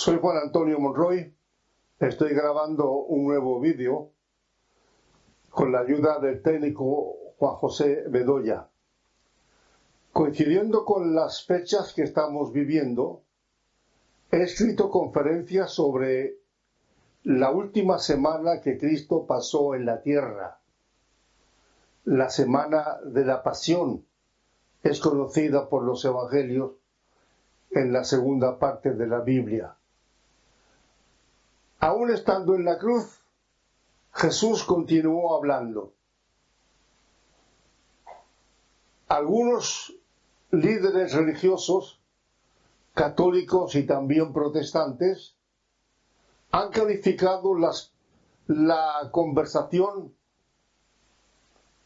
Soy Juan Antonio Monroy, estoy grabando un nuevo vídeo con la ayuda del técnico Juan José Bedoya. Coincidiendo con las fechas que estamos viviendo, he escrito conferencias sobre la última semana que Cristo pasó en la tierra. La semana de la Pasión es conocida por los evangelios en la segunda parte de la Biblia. Aún estando en la cruz, Jesús continuó hablando. Algunos líderes religiosos, católicos y también protestantes, han calificado la conversación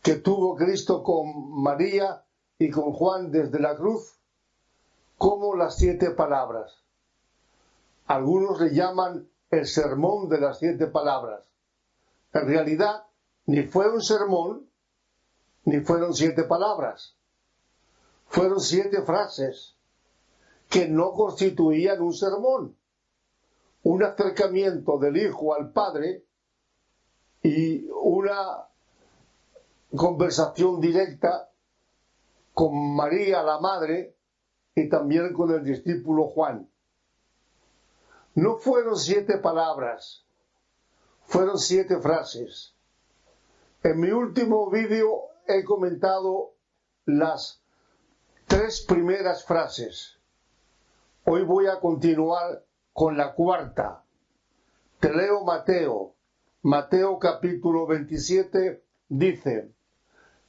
que tuvo Cristo con María y con Juan desde la cruz como las 7 palabras. Algunos le llaman el sermón de las 7 palabras. En realidad, ni fue un sermón, ni fueron 7 palabras. Fueron 7 frases que no constituían un sermón. Un acercamiento del Hijo al Padre y una conversación directa con María, la Madre, y también con el discípulo Juan. No fueron 7 palabras, fueron 7 frases. En mi último vídeo he comentado las 3 primeras frases. Hoy voy a continuar con la 4ª. Te leo Mateo capítulo 27, dice: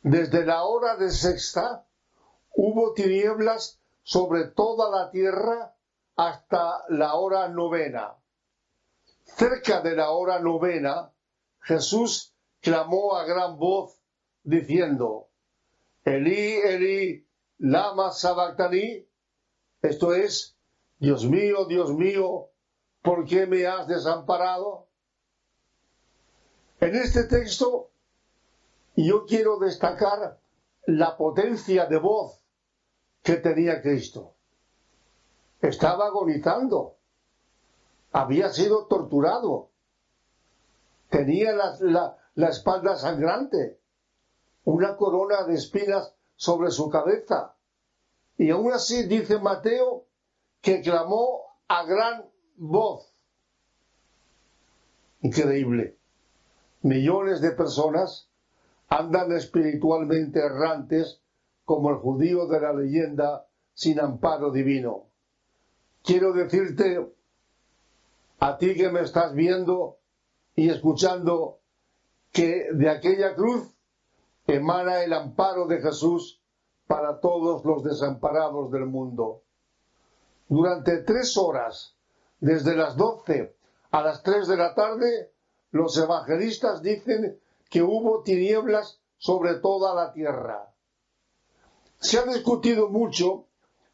desde la hora de sexta hubo tinieblas sobre toda la tierra hasta la hora 9. Cerca de la hora 9, Jesús clamó a gran voz diciendo: Elí, Elí, lama sabactani. Esto es: Dios mío, ¿por qué me has desamparado? En este texto yo quiero destacar la potencia de voz que tenía Cristo. Estaba agonizando, había sido torturado, tenía la espalda sangrante, una corona de espinas sobre su cabeza, y aún así dice Mateo que clamó a gran voz. Increíble. Millones de personas andan espiritualmente errantes como el judío de la leyenda sin amparo divino. Quiero decirte, a ti que me estás viendo y escuchando, que de aquella cruz emana el amparo de Jesús para todos los desamparados del mundo. Durante 3 horas, desde las 12 a las 3 de la tarde, los evangelistas dicen que hubo tinieblas sobre toda la tierra. Se ha discutido mucho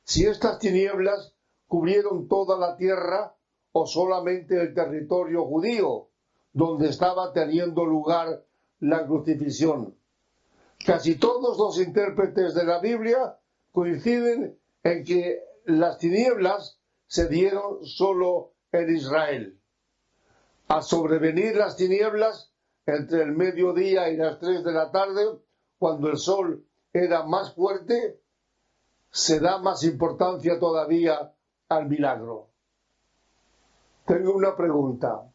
si estas tinieblas cubrieron toda la tierra o solamente el territorio judío, donde estaba teniendo lugar la crucifixión. Casi todos los intérpretes de la Biblia coinciden en que las tinieblas se dieron solo en Israel. Al sobrevenir las tinieblas, entre el mediodía y las 3 de la tarde, cuando el sol era más fuerte, se da más importancia todavía al milagro. Tengo una pregunta.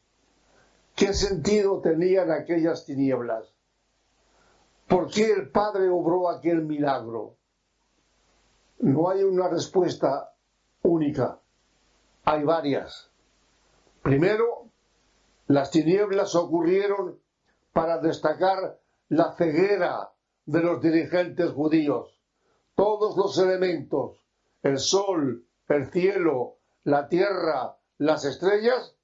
¿Qué sentido tenían aquellas tinieblas? ¿Por qué el Padre obró aquel milagro? No hay una respuesta única. Hay varias. Primero, las tinieblas ocurrieron para destacar la ceguera de los dirigentes judíos. Todos los elementos, el sol, el cielo, la tierra, las estrellas,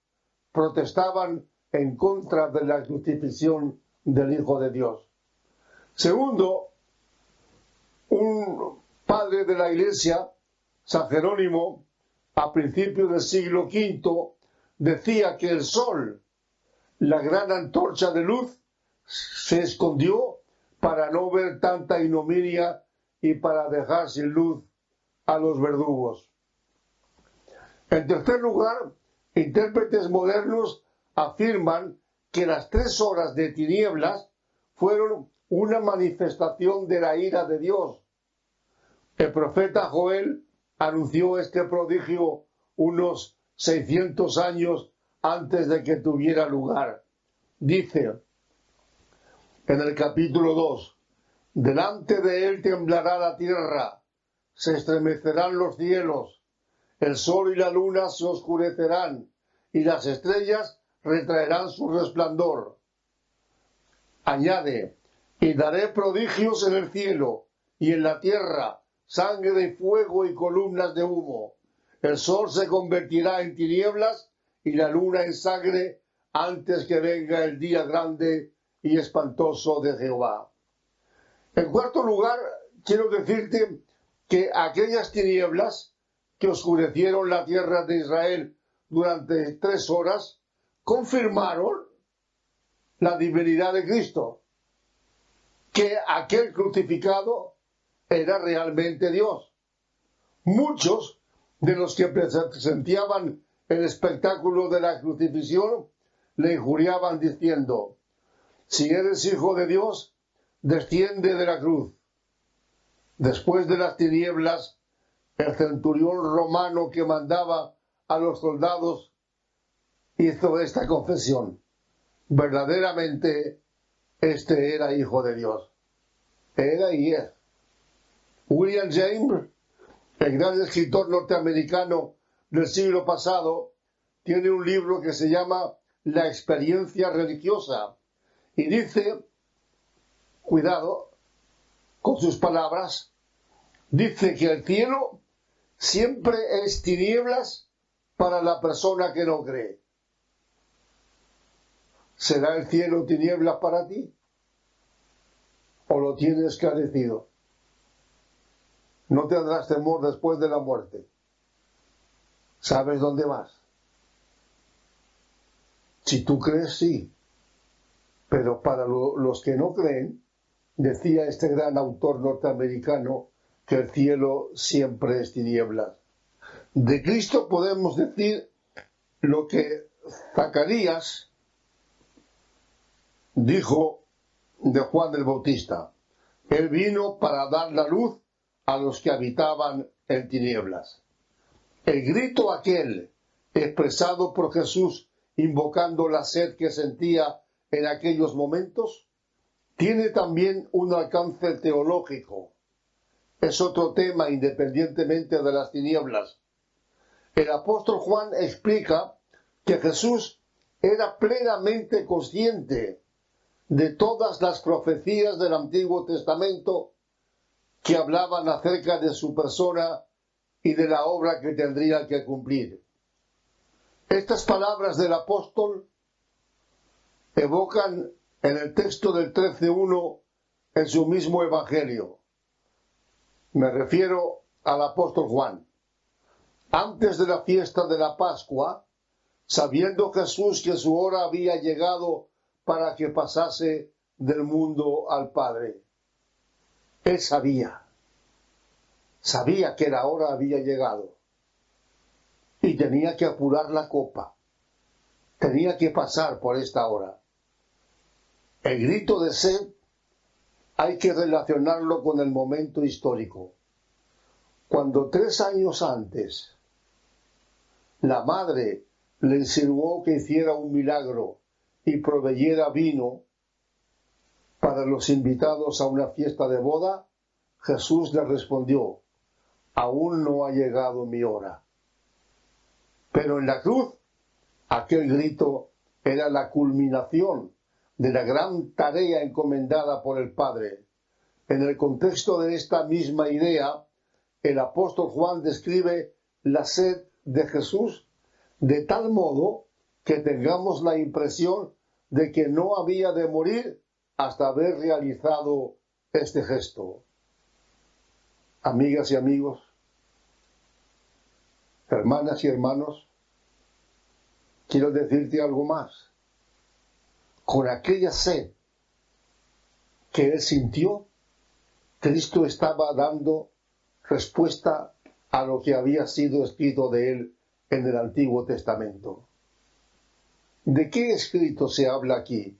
protestaban en contra de la crucifixión del Hijo de Dios. Segundo, un padre de la Iglesia, San Jerónimo, a principios del siglo V, decía que el sol, la gran antorcha de luz, se escondió para no ver tanta ignominia y para dejar sin luz a los verdugos. En tercer lugar, Intérpretes modernos afirman que las 3 horas de tinieblas fueron una manifestación de la ira de Dios. El profeta Joel anunció este prodigio unos 600 años antes de que tuviera lugar. Dice en el capítulo 2, delante de él temblará la tierra, se estremecerán los cielos, el sol y la luna se oscurecerán, y las estrellas retraerán su resplandor. Añade, y daré prodigios en el cielo y en la tierra, sangre y fuego y columnas de humo. El sol se convertirá en tinieblas y la luna en sangre antes que venga el día grande y espantoso de Jehová. En cuarto lugar, quiero decirte que aquellas tinieblas que oscurecieron la tierra de Israel durante 3 horas confirmaron la divinidad de Cristo, que aquel crucificado era realmente Dios. Muchos de los que presenciaban el espectáculo de la crucifixión le injuriaban diciendo, si eres hijo de Dios, desciende de la cruz. Después de las tinieblas, el centurión romano que mandaba a los soldados hizo esta confesión. Verdaderamente, este era hijo de Dios. Era y es. William James, el gran escritor norteamericano del siglo pasado, tiene un libro que se llama La experiencia religiosa y dice, cuidado con sus palabras, dice que el cielo siempre es tinieblas para la persona que no cree. ¿Será el cielo tinieblas para ti? ¿O lo tienes esclarecido? No tendrás temor después de la muerte. ¿Sabes dónde vas? Si tú crees, sí. Pero para los que no creen, decía este gran autor norteamericano, que el cielo siempre es tinieblas. De Cristo podemos decir lo que Zacarías dijo de Juan el Bautista. Él vino para dar la luz a los que habitaban en tinieblas. El grito aquel expresado por Jesús invocando la sed que sentía en aquellos momentos tiene también un alcance teológico. Es otro tema independientemente de las tinieblas. El apóstol Juan explica que Jesús era plenamente consciente de todas las profecías del Antiguo Testamento que hablaban acerca de su persona y de la obra que tendría que cumplir. Estas palabras del apóstol evocan en el texto del 13:1 en su mismo evangelio. Me refiero al apóstol Juan. Antes de la fiesta de la Pascua, sabiendo Jesús que su hora había llegado para que pasase del mundo al Padre. Él sabía que la hora había llegado y tenía que apurar la copa, tenía que pasar por esta hora. El grito de sed hay que relacionarlo con el momento histórico. Cuando 3 años antes la madre le insinuó que hiciera un milagro y proveyera vino para los invitados a una fiesta de boda, Jesús le respondió, aún no ha llegado mi hora. Pero en la cruz, aquel grito era la culminación de la gran tarea encomendada por el Padre. En el contexto de esta misma idea, el apóstol Juan describe la sed de Jesús de tal modo que tengamos la impresión de que no había de morir hasta haber realizado este gesto. Amigas y amigos, hermanas y hermanos, quiero decirte algo más. Con aquella sed que él sintió, Cristo estaba dando respuesta a lo que había sido escrito de él en el Antiguo Testamento. ¿De qué escrito se habla aquí?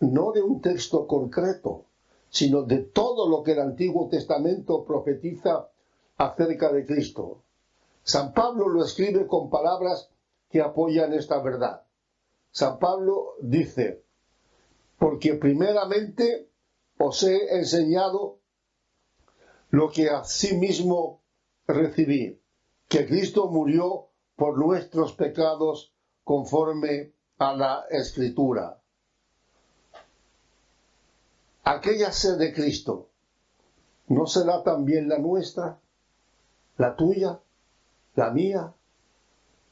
No de un texto concreto, sino de todo lo que el Antiguo Testamento profetiza acerca de Cristo. San Pablo lo escribe con palabras que apoyan esta verdad. San Pablo dice, porque primeramente os he enseñado lo que asimismo recibí, que Cristo murió por nuestros pecados conforme a la Escritura. Aquella sed de Cristo, ¿no será también la nuestra? ¿La tuya? ¿La mía?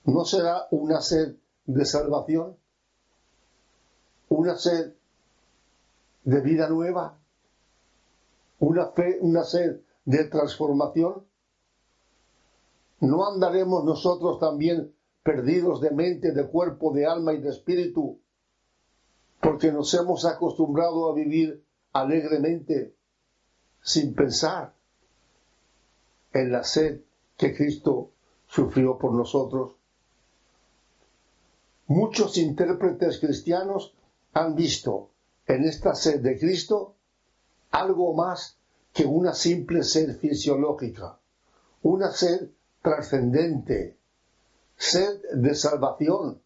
¿No será una sed de salvación? ¿Una sed de vida nueva? ¿Una sed de transformación? ¿No andaremos nosotros también perdidos de mente, de cuerpo, de alma y de espíritu, porque nos hemos acostumbrado a vivir alegremente, sin pensar en la sed que Cristo sufrió por nosotros? Muchos intérpretes cristianos han visto en esta sed de Cristo algo más que una simple sed fisiológica, una sed trascendente, sed de salvación,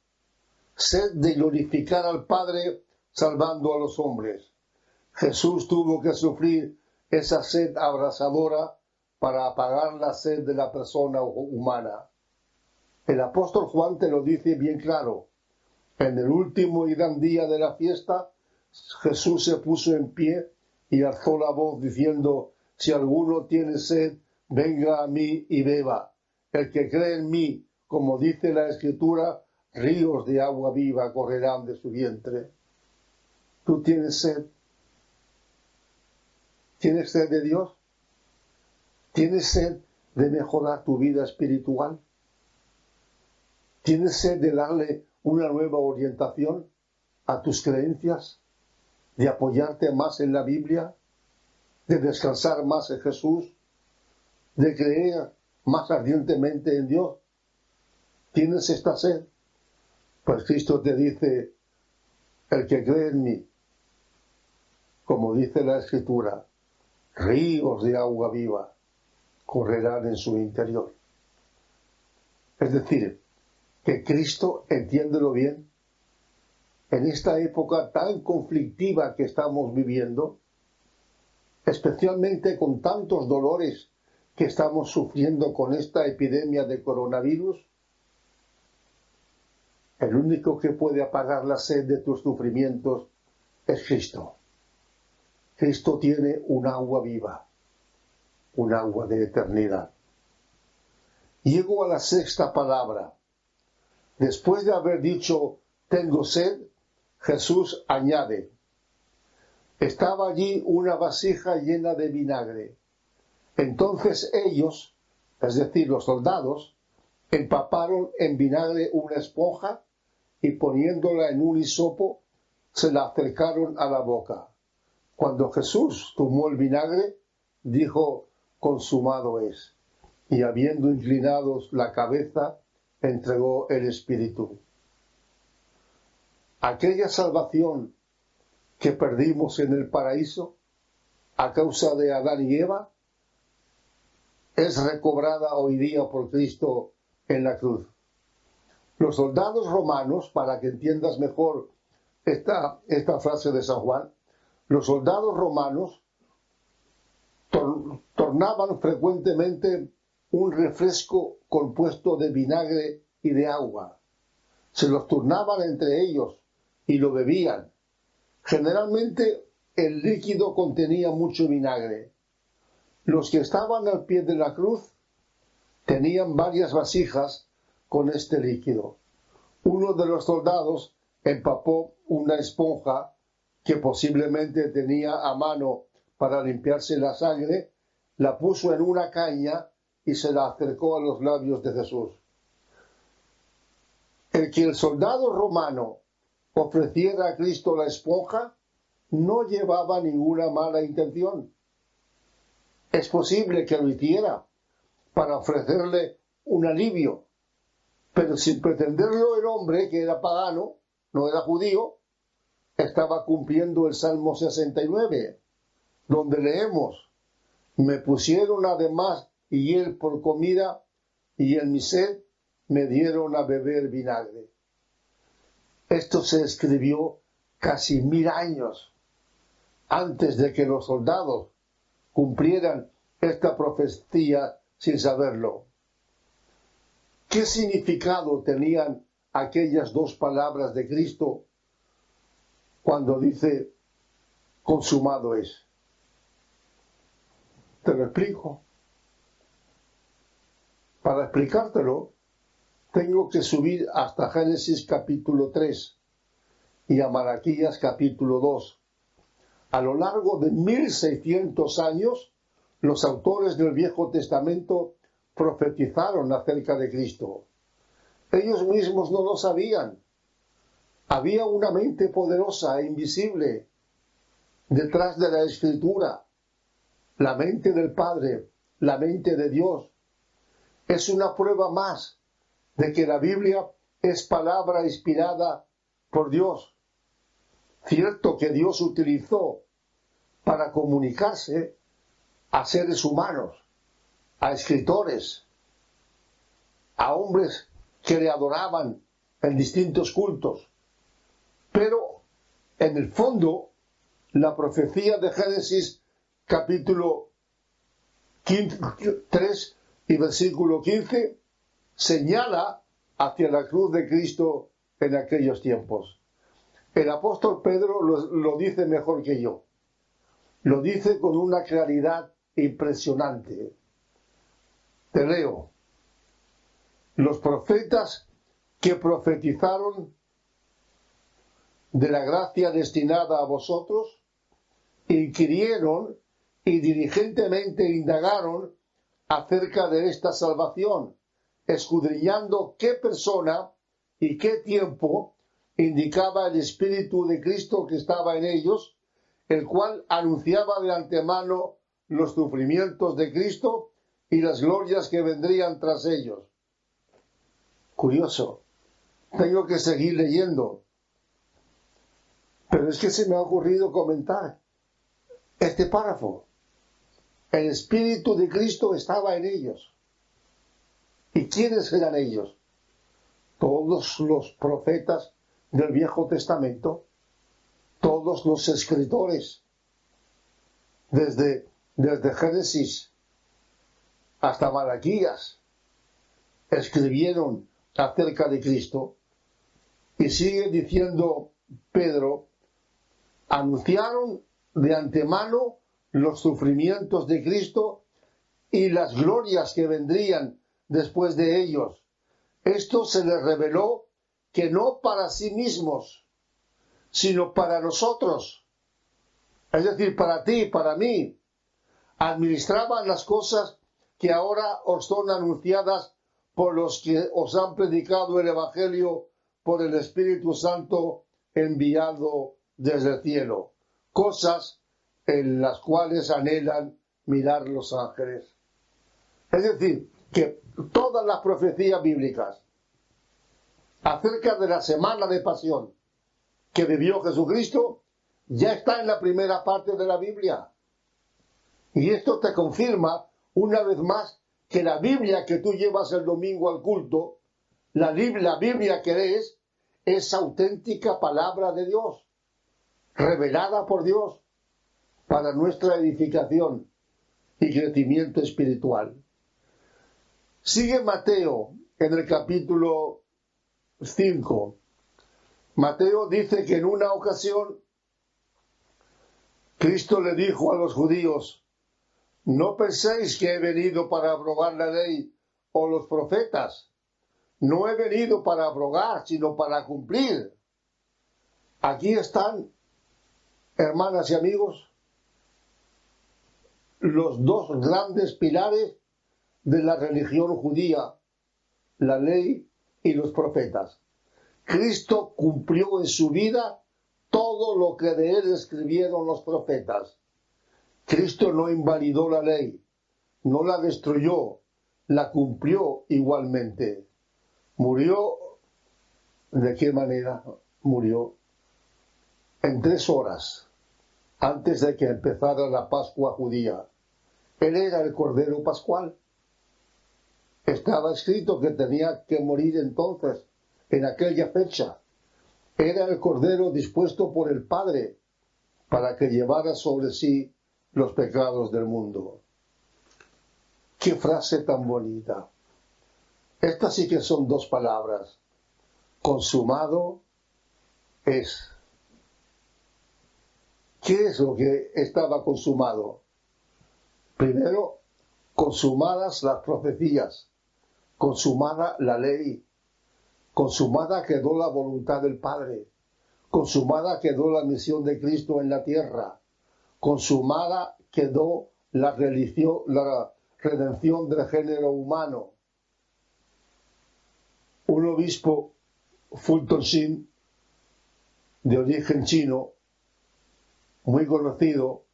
sed de glorificar al Padre salvando a los hombres. Jesús tuvo que sufrir esa sed abrasadora para apagar la sed de la persona humana. El apóstol Juan te lo dice bien claro. En el último y gran día de la fiesta, Jesús se puso en pie y alzó la voz diciendo, si alguno tiene sed, venga a mí y beba. El que cree en mí, como dice la Escritura, ríos de agua viva correrán de su vientre. ¿Tú tienes sed? ¿Tienes sed de Dios? ¿Tienes sed de mejorar tu vida espiritual? ¿Tienes sed de darle una nueva orientación a tus creencias? ¿De apoyarte más en la Biblia? ¿De descansar más en Jesús? ¿De creer más ardientemente en Dios? ¿Tienes esta sed? Pues Cristo te dice, el que cree en mí, como dice la Escritura, ríos de agua viva correrán en su interior. Es decir, que Cristo, entiéndelo bien, en esta época tan conflictiva que estamos viviendo, especialmente con tantos dolores que estamos sufriendo con esta epidemia de coronavirus, el único que puede apagar la sed de tus sufrimientos es Cristo. Cristo tiene un agua viva, un agua de eternidad. Llego a la sexta palabra. Después de haber dicho, tengo sed, Jesús añade, estaba allí una vasija llena de vinagre. Entonces ellos, es decir, los soldados, empaparon en vinagre una esponja y poniéndola en un hisopo, se la acercaron a la boca. Cuando Jesús tomó el vinagre, dijo, consumado es. Y habiendo inclinado la cabeza, entregó el Espíritu. Aquella salvación que perdimos en el paraíso a causa de Adán y Eva es recobrada hoy día por Cristo en la cruz. Los soldados romanos, para que entiendas mejor esta frase de San Juan, los soldados romanos tornaban frecuentemente un refresco compuesto de vinagre y de agua. Se los turnaban entre ellos y lo bebían. Generalmente el líquido contenía mucho vinagre. Los que estaban al pie de la cruz tenían varias vasijas con este líquido. Uno de los soldados empapó una esponja que posiblemente tenía a mano para limpiarse la sangre, la puso en una caña y se la acercó a los labios de Jesús. El que el soldado romano ofreciera a Cristo la esponja no llevaba ninguna mala intención. Es posible que lo hiciera para ofrecerle un alivio, pero sin pretenderlo el hombre, que era pagano, no era judío, estaba cumpliendo el Salmo 69, donde leemos: me pusieron además hiel por comida, y en mi sed me dieron a beber vinagre. Esto se escribió casi 1000 años antes de que los soldados cumplieran esta profecía sin saberlo. ¿Qué significado tenían aquellas dos palabras de Cristo cuando dice consumado es? Te lo explico. Para explicártelo, tengo que subir hasta Génesis capítulo 3 y a Malaquías capítulo 2. A lo largo de 1600 años, los autores del Viejo Testamento profetizaron acerca de Cristo. Ellos mismos no lo sabían. Había una mente poderosa e invisible detrás de la Escritura. La mente del Padre, la mente de Dios. Es una prueba más de que la Biblia es palabra inspirada por Dios. Cierto que Dios utilizó para comunicarse a seres humanos, a escritores, a hombres que le adoraban en distintos cultos. Pero, en el fondo, la profecía de Génesis capítulo 3 y versículo 15 señala hacia la cruz de Cristo en aquellos tiempos. El apóstol Pedro lo dice mejor que yo. Lo dice con una claridad impresionante. Te leo. Los profetas que profetizaron de la gracia destinada a vosotros, inquirieron y diligentemente indagaron acerca de esta salvación, escudriñando qué persona y qué tiempo indicaba el Espíritu de Cristo que estaba en ellos, el cual anunciaba de antemano los sufrimientos de Cristo y las glorias que vendrían tras ellos. Curioso. Tengo que seguir leyendo. Pero es que se me ha ocurrido comentar este párrafo. El Espíritu de Cristo estaba en ellos. ¿Y quiénes eran ellos? Todos los profetas del Viejo Testamento, todos los escritores, desde Génesis hasta Malaquías, escribieron acerca de Cristo. Y sigue diciendo Pedro, anunciaron de antemano los sufrimientos de Cristo y las glorias que vendrían después de ellos. Esto se les reveló que no para sí mismos, sino para nosotros, es decir, para ti y para mí. Administraban las cosas que ahora os son anunciadas por los que os han predicado el Evangelio por el Espíritu Santo enviado desde el cielo, cosas en las cuales anhelan mirar los ángeles. Es decir, que todas las profecías bíblicas acerca de la semana de pasión que vivió Jesucristo ya está en la primera parte de la Biblia. Y esto te confirma una vez más que la Biblia que tú llevas el domingo al culto, la Biblia que lees, es auténtica palabra de Dios, revelada por Dios para nuestra edificación y crecimiento espiritual. Sigue Mateo en el capítulo 5. Mateo dice que en una ocasión Cristo le dijo a los judíos, no penséis que he venido para abrogar la ley o los profetas. No he venido para abrogar, sino para cumplir. Aquí están, hermanas y amigos, los dos grandes pilares de la religión judía, la ley y los profetas. Cristo cumplió en su vida todo lo que de él escribieron los profetas. Cristo no invalidó la ley, no la destruyó, la cumplió igualmente. Murió, ¿de qué manera? murió en 3 horas antes de que empezara la Pascua judía. Él era el Cordero Pascual. Estaba escrito que tenía que morir entonces, en aquella fecha. Era el Cordero dispuesto por el Padre para que llevara sobre sí los pecados del mundo. ¡Qué frase tan bonita! Estas sí que son 2 palabras. Consumado es. ¿Qué es lo que estaba consumado? Primero, consumadas las profecías, consumada la ley, consumada quedó la voluntad del Padre, consumada quedó la misión de Cristo en la tierra, consumada quedó la redención del género humano. Un obispo, Fulton Sheen, de origen chino, muy conocido,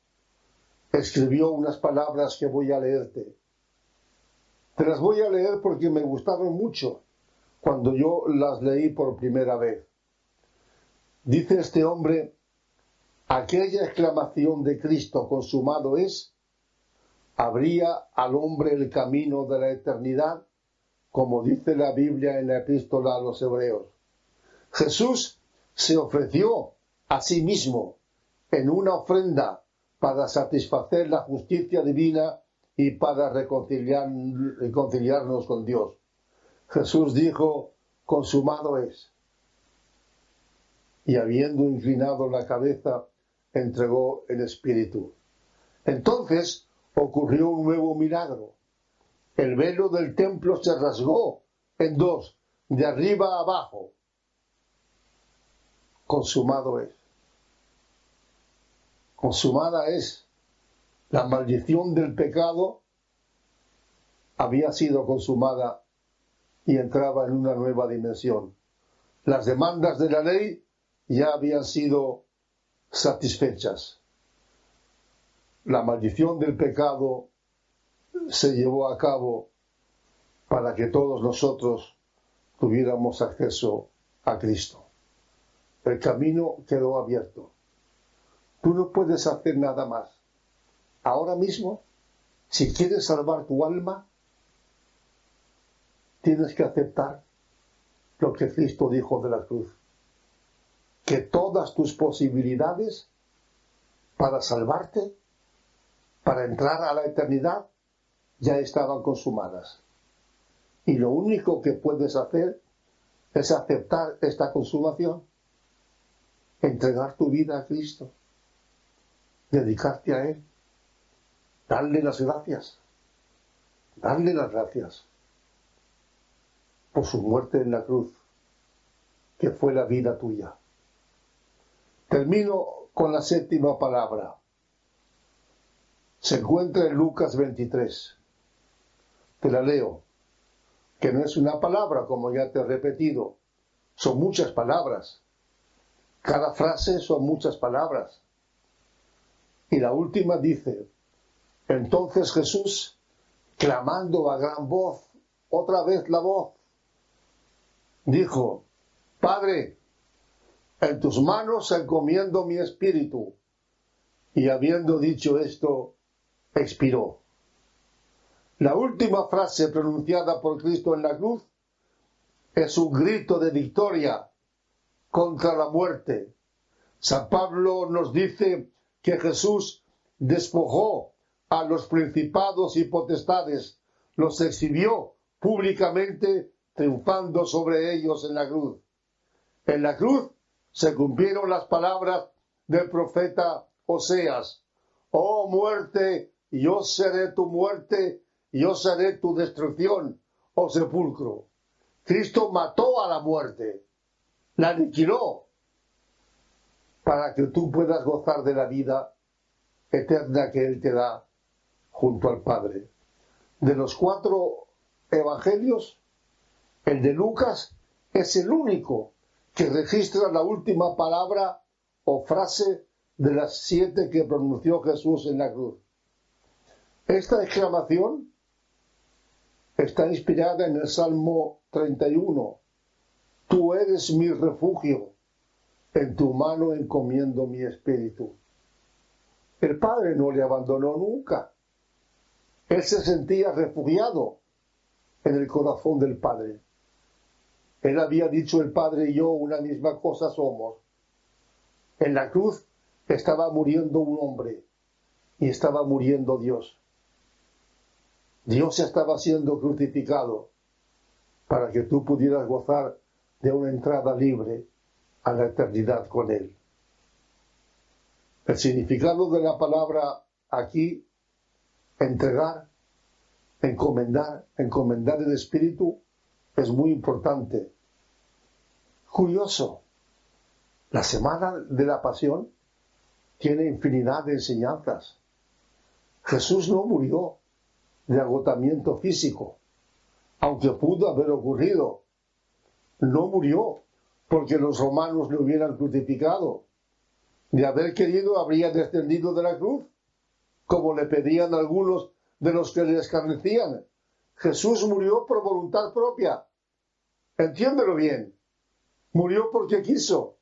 escribió unas palabras que voy a leerte. Te las voy a leer porque me gustaron mucho cuando yo las leí por primera vez. Dice este hombre: aquella exclamación de Cristo, consumado es, abría al hombre el camino de la eternidad, como dice la Biblia en la epístola a los Hebreos. Jesús se ofreció a sí mismo en una ofrenda para satisfacer la justicia divina y para reconciliarnos con Dios. Jesús dijo: consumado es. Y habiendo inclinado la cabeza, entregó el espíritu. Entonces ocurrió un nuevo milagro. El velo del templo se rasgó en 2, de arriba a abajo. Consumado es. Consumada es. La maldición del pecado había sido consumada y entraba en una nueva dimensión. Las demandas de la ley ya habían sido satisfechas. La maldición del pecado se llevó a cabo para que todos nosotros tuviéramos acceso a Cristo. El camino quedó abierto. Tú no puedes hacer nada más. Ahora mismo, si quieres salvar tu alma, tienes que aceptar lo que Cristo dijo de la cruz. Que todas tus posibilidades para salvarte, para entrar a la eternidad, ya estaban consumadas. Y lo único que puedes hacer es aceptar esta consumación, entregar tu vida a Cristo, dedicarte a Él, darle las gracias por su muerte en la cruz, que fue la vida tuya. Termino con la 7ª palabra. Se encuentra en Lucas 23. Te la leo, que no es una palabra, como ya te he repetido, son muchas palabras. Cada frase son muchas palabras. Y la última dice: entonces Jesús, clamando a gran voz, otra vez la voz, dijo: Padre, en tus manos encomiendo mi espíritu. Y habiendo dicho esto, expiró. La última frase pronunciada por Cristo en la cruz es un grito de victoria contra la muerte. San Pablo nos dice que Jesús despojó a los principados y potestades, los exhibió públicamente, triunfando sobre ellos en la cruz. En la cruz se cumplieron las palabras del profeta Oseas: oh muerte, yo seré tu muerte, yo seré tu destrucción, oh sepulcro. Cristo mató a la muerte, la aniquiló, para que tú puedas gozar de la vida eterna que Él te da junto al Padre. De los 4 evangelios, el de Lucas es el único que registra la última palabra o frase de las 7 que pronunció Jesús en la cruz. Esta exclamación está inspirada en el Salmo 31. Tú eres mi refugio, en tu mano encomiendo mi espíritu. El Padre no le abandonó nunca. Él se sentía refugiado en el corazón del Padre. Él había dicho: el Padre y yo una misma cosa somos. En la cruz estaba muriendo un hombre y estaba muriendo Dios. Dios estaba siendo crucificado para que tú pudieras gozar de una entrada libre a la eternidad con Él. El significado de la palabra aquí, entregar, encomendar el espíritu, es muy importante. Curioso, la semana de la pasión tiene infinidad de enseñanzas. Jesús no murió de agotamiento físico, aunque pudo haber ocurrido. No murió porque los romanos le hubieran crucificado. De haber querido, habría descendido de la cruz, como le pedían algunos de los que le escarnecían. Jesús murió por voluntad propia. Entiéndelo bien. Murió porque quiso.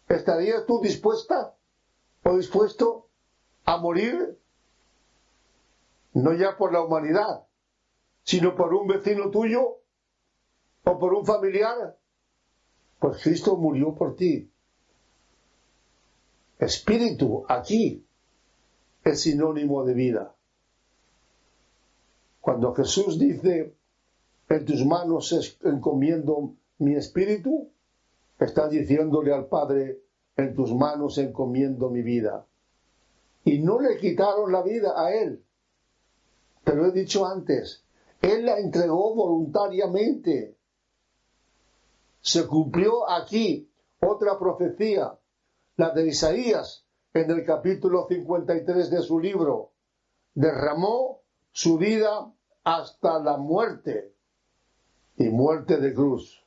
¿Estarías tú dispuesta o dispuesto a morir? No ya por la humanidad, sino por un vecino tuyo o por un familiar. Pues Cristo murió por ti. Espíritu aquí es sinónimo de vida. Cuando Jesús dice: en tus manos encomiendo mi espíritu, está diciéndole al Padre: en tus manos encomiendo mi vida. Y no le quitaron la vida a Él. Te lo he dicho antes, Él la entregó voluntariamente. Se cumplió aquí otra profecía, la de Isaías, en el capítulo 53 de su libro. Derramó su vida hasta la muerte, y muerte de cruz.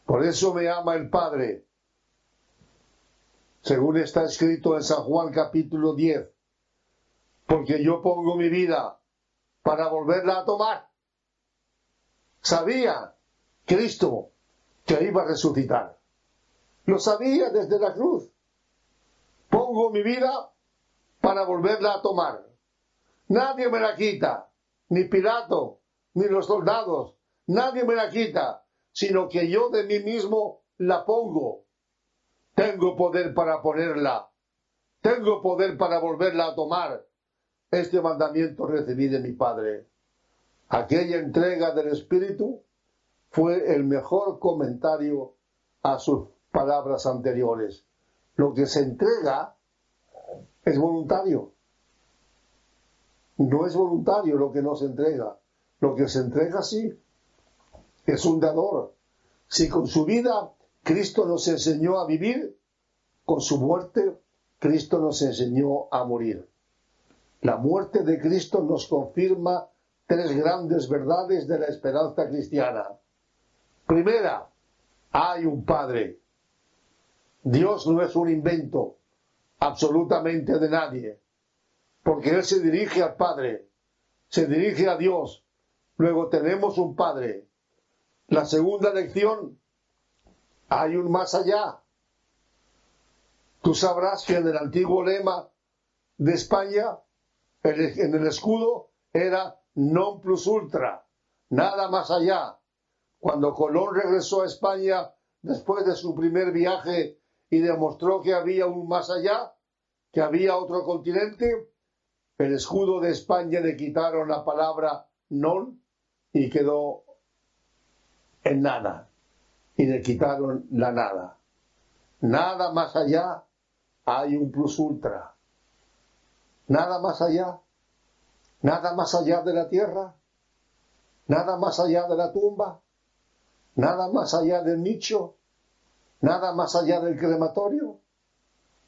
Por eso me ama el Padre, según está escrito en San Juan capítulo 10, porque yo pongo mi vida para volverla a tomar. Sabía Cristo que iba a resucitar. Lo sabía desde la cruz. Pongo mi vida para volverla a tomar. Nadie me la quita, ni Pilato, ni los soldados. Nadie me la quita, sino que yo de mí mismo la pongo. Tengo poder para ponerla. Tengo poder para volverla a tomar. Este mandamiento recibí de mi Padre. Aquella entrega del Espíritu fue el mejor comentario a sus palabras anteriores. Lo que se entrega es voluntario. No es voluntario lo que no se entrega. Lo que se entrega sí. Es un dador. Si con su vida Cristo nos enseñó a vivir, con su muerte Cristo nos enseñó a morir. La muerte de Cristo nos confirma tres grandes verdades de la esperanza cristiana. Primera, hay un Padre. Dios no es un invento absolutamente de nadie, porque Él se dirige al Padre, se dirige a Dios. Luego tenemos un Padre. La segunda lección, hay un más allá. Tú sabrás que en el antiguo lema de España, en el escudo, era non plus ultra, nada más allá. Cuando Colón regresó a España después de su primer viaje y demostró que había un más allá, que había otro continente, el escudo de España le quitaron la palabra non y quedó en nada. Y le quitaron la nada. Nada más allá hay un plus ultra. Nada más allá. Nada más allá de la tierra. Nada más allá de la tumba. Nada más allá del nicho. Nada más allá del crematorio.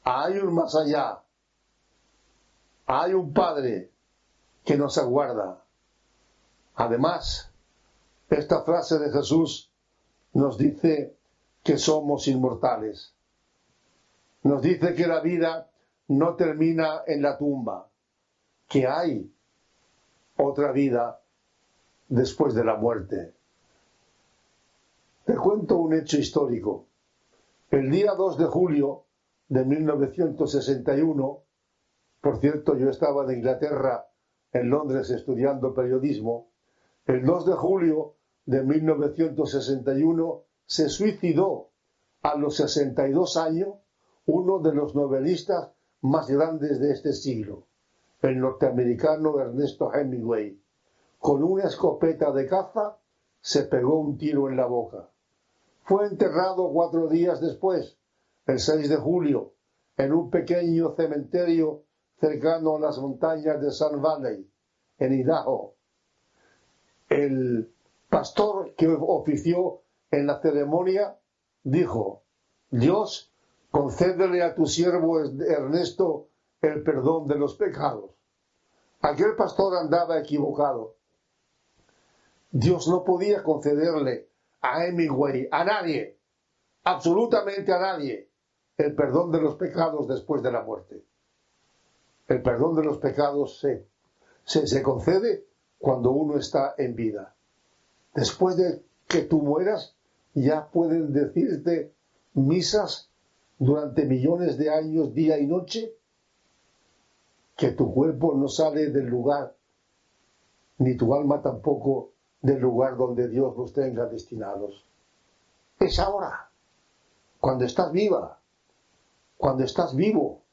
Hay un más allá. Hay un Padre que nos aguarda. Además, esta frase de Jesús nos dice que somos inmortales. Nos dice que la vida no termina en la tumba, que hay otra vida después de la muerte. Te cuento un hecho histórico. El día 2 de julio de 1961, por cierto, yo estaba en Inglaterra, en Londres, estudiando periodismo. El 2 de julio de 1961 se suicidó a los 62 años uno de los novelistas más grandes de este siglo, el norteamericano Ernesto Hemingway. Con una escopeta de caza se pegó un tiro en la boca. Fue enterrado 4 días después, el 6 de julio, en un pequeño cementerio cercano a las montañas de Sun Valley, en Idaho. El pastor que ofició en la ceremonia dijo: Dios, concédele a tu siervo Ernesto el perdón de los pecados. Aquel pastor andaba equivocado. Dios no podía concederle a Hemingway, a nadie, absolutamente a nadie, el perdón de los pecados después de la muerte. El perdón de los pecados se concede cuando uno está en vida. Después de que tú mueras, ya pueden decirte misas durante millones de años, día y noche, que tu cuerpo no sale del lugar, ni tu alma tampoco del lugar donde Dios los tenga destinados. Es ahora, cuando estás viva, cuando estás vivo.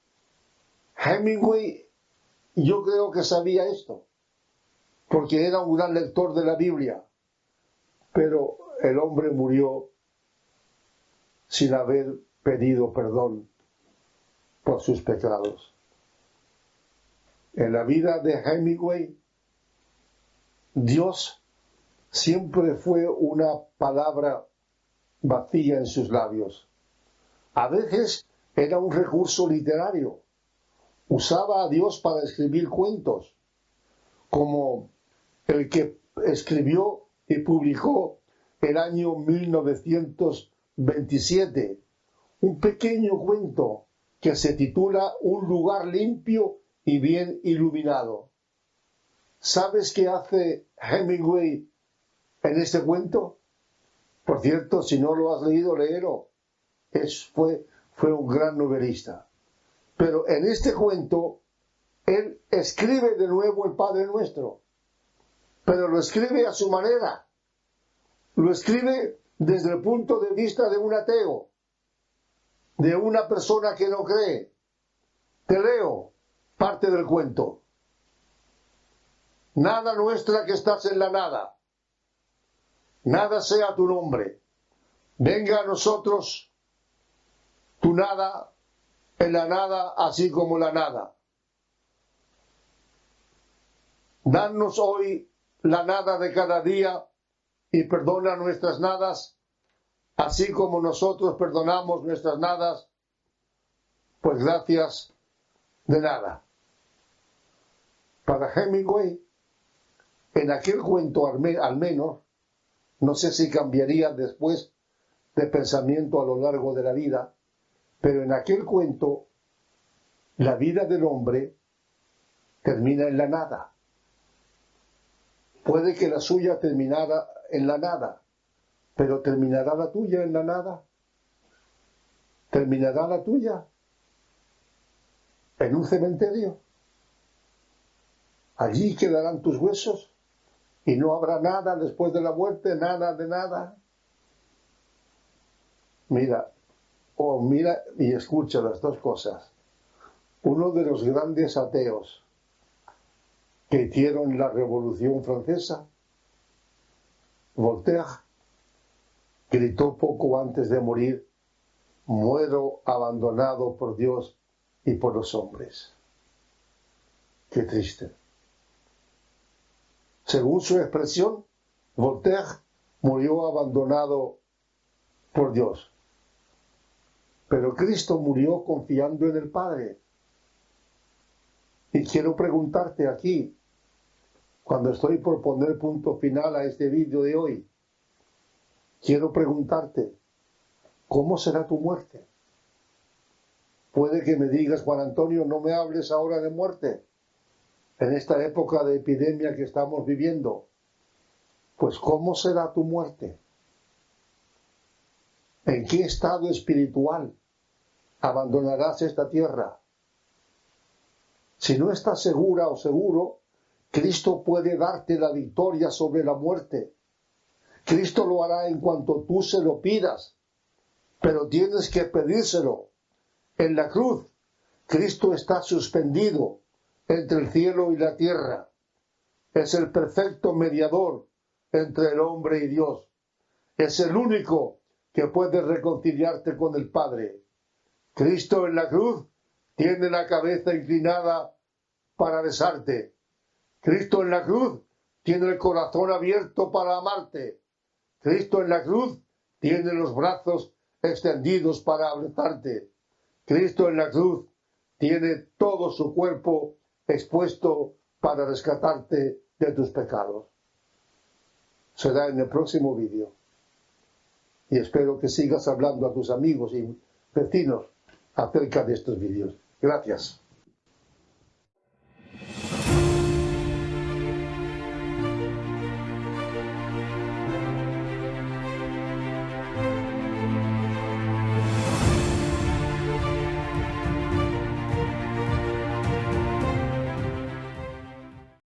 Hemingway, yo creo que sabía esto, porque era un gran lector de la Biblia, pero el hombre murió sin haber pedido perdón por sus pecados. En la vida de Hemingway, Dios siempre fue una palabra vacía en sus labios. A veces era un recurso literario. Usaba a Dios para escribir cuentos, como el que escribió y publicó el año 1927, un pequeño cuento que se titula Un lugar limpio y bien iluminado. ¿Sabes qué hace Hemingway en este cuento? Por cierto, si no lo has leído, léelo. Fue un gran novelista. Pero en este cuento, él escribe de nuevo el Padre Nuestro, pero lo escribe a su manera. Lo escribe desde el punto de vista de un ateo, de una persona que no cree. Te leo parte del cuento. Nada nuestra que estás en la nada. Nada sea tu nombre. Venga a nosotros tu nada en la nada, así como la nada. Danos hoy la nada de cada día y perdona nuestras nadas, así como nosotros perdonamos nuestras nadas, pues gracias de nada. Para Hemingway, en aquel cuento al menos, no sé si cambiaría después de pensamiento a lo largo de la vida, pero en aquel cuento, la vida del hombre termina en la nada. Puede que la suya terminara en la nada, pero ¿terminará la tuya en la nada? ¿Terminará la tuya en un cementerio? Allí quedarán tus huesos y no habrá nada después de la muerte, nada de nada. Mira y escucha las dos cosas. Uno de los grandes ateos que hicieron la Revolución Francesa, Voltaire, gritó poco antes de morir: muero abandonado por Dios y por los hombres. Qué triste. Según su expresión, Voltaire murió abandonado por Dios. Pero Cristo murió confiando en el Padre. Y quiero preguntarte aquí, cuando estoy por poner punto final a este vídeo de hoy, quiero preguntarte, ¿cómo será tu muerte? Puede que me digas: Juan Antonio, no me hables ahora de muerte, en esta época de epidemia que estamos viviendo. Pues ¿cómo será tu muerte? ¿En qué estado espiritual abandonarás esta tierra? Si no estás segura o seguro, Cristo puede darte la victoria sobre la muerte. Cristo lo hará en cuanto tú se lo pidas, pero tienes que pedírselo. En la cruz, Cristo está suspendido entre el cielo y la tierra. Es el perfecto mediador entre el hombre y Dios. Es el único que puede reconciliarte con el Padre. Cristo en la cruz tiene la cabeza inclinada para besarte. Cristo en la cruz tiene el corazón abierto para amarte. Cristo en la cruz tiene los brazos extendidos para abrazarte. Cristo en la cruz tiene todo su cuerpo expuesto para rescatarte de tus pecados. Será en el próximo vídeo. Y espero que sigas hablando a tus amigos y vecinos acerca de estos vídeos. Gracias.